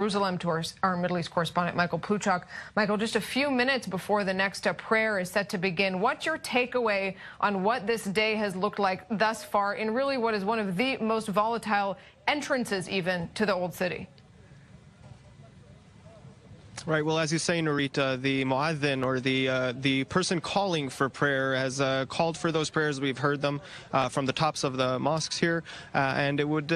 Jerusalem to our Middle East correspondent, Michael Pluchak. Michael, just a few minutes before the next prayer is set to begin, what's your takeaway on what this day has looked like thus far in really what is one of the most volatile entrances even to the Old City? Right. Well, as you say, Nurit, the mu'adhin, or the person calling for prayer, has called for those prayers. We've heard them from the tops of the mosques here, and it would,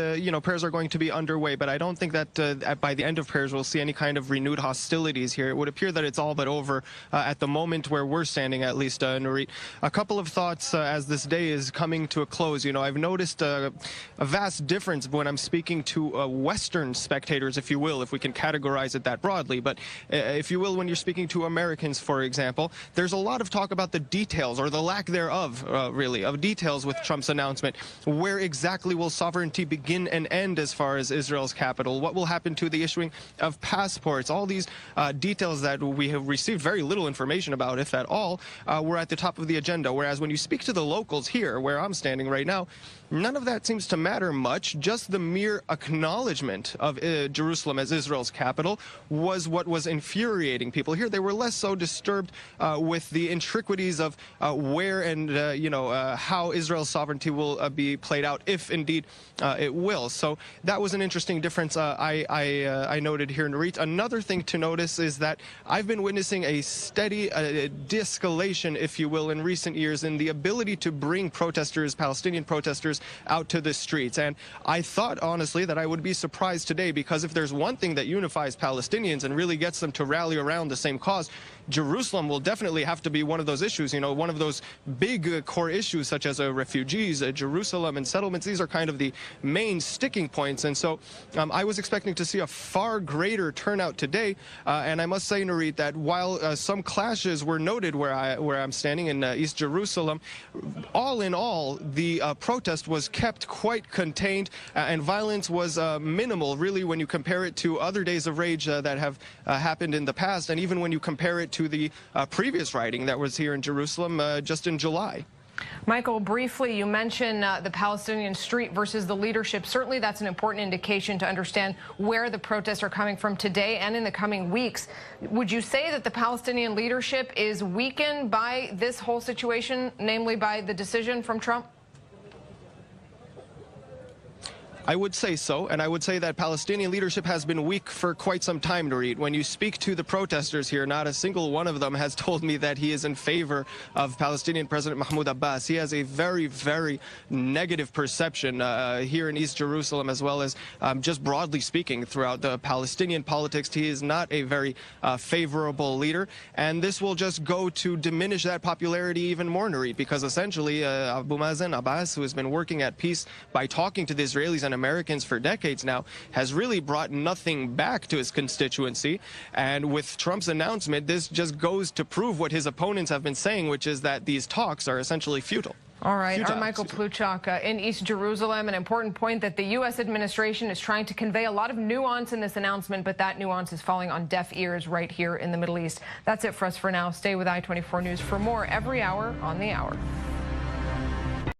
prayers are going to be underway. But I don't think that by the end of prayers we'll see any kind of renewed hostilities here. It would appear that it's all but over at the moment where we're standing, at least, Nurit. A couple of thoughts as this day is coming to a close. I've noticed a vast difference when I'm speaking to Western spectators, if you will, if we can categorize it that broadly. But if you will, when you're speaking to Americans, for example, there's a lot of talk about the details, or the lack thereof, really, of details with Trump's announcement. Where exactly will sovereignty begin and end as far as Israel's capital? What will happen to the issuing of passports? All these details that we have received very little information about, if at all, were at the top of the agenda. Whereas when you speak to the locals here, where I'm standing right now, none of that seems to matter much. Just the mere acknowledgement of Jerusalem as Israel's capital was what was infuriating people here. They were less so disturbed with the intricacies of where and how Israel's sovereignty will be played out, if indeed it will. So that was an interesting difference I noted here, Nurit. Another thing to notice is that I've been witnessing a steady de-escalation, if you will, in recent years in the ability to bring protesters, Palestinian protesters, out to the streets. And I thought, honestly, that I would be surprised today, because if there's one thing that unifies Palestinians and really gets them to rally around the same cause, Jerusalem will definitely have to be one of those issues, one of those big core issues, such as refugees, Jerusalem, and settlements. These are kind of the main sticking points. And so I was expecting to see a far greater turnout today. And I must say, Nurit, that while some clashes were noted where I'm standing in East Jerusalem, all in all, the protest was kept quite contained, and violence was minimal, really, when you compare it to other days of rage that have happened in the past, and even when you compare it to the previous rioting that was here in Jerusalem just in July. Michael, briefly, you mentioned the Palestinian street versus the leadership. Certainly that's an important indication to understand where the protests are coming from today and in the coming weeks. Would you say that the Palestinian leadership is weakened by this whole situation, namely by the decision from Trump? I would say so, and I would say that Palestinian leadership has been weak for quite some time, Nurit. When you speak to the protesters here, not a single one of them has told me that he is in favor of Palestinian President Mahmoud Abbas. He has a very, very negative perception here in East Jerusalem, as well as just broadly speaking throughout the Palestinian politics. He is not a very favorable leader, and this will just go to diminish that popularity even more, Nurit, because essentially Abu Mazen Abbas, who has been working at peace by talking to the Israelis and Americans for decades now, has really brought nothing back to his constituency. And with Trump's announcement, this just goes to prove what his opponents have been saying, which is that these talks are essentially futile. All right, our Michael Pluchak in East Jerusalem. An important point that the U.S. administration is trying to convey a lot of nuance in this announcement, but that nuance is falling on deaf ears right here in the Middle East. That's it for us for now. Stay with i24 News for more every hour on the hour.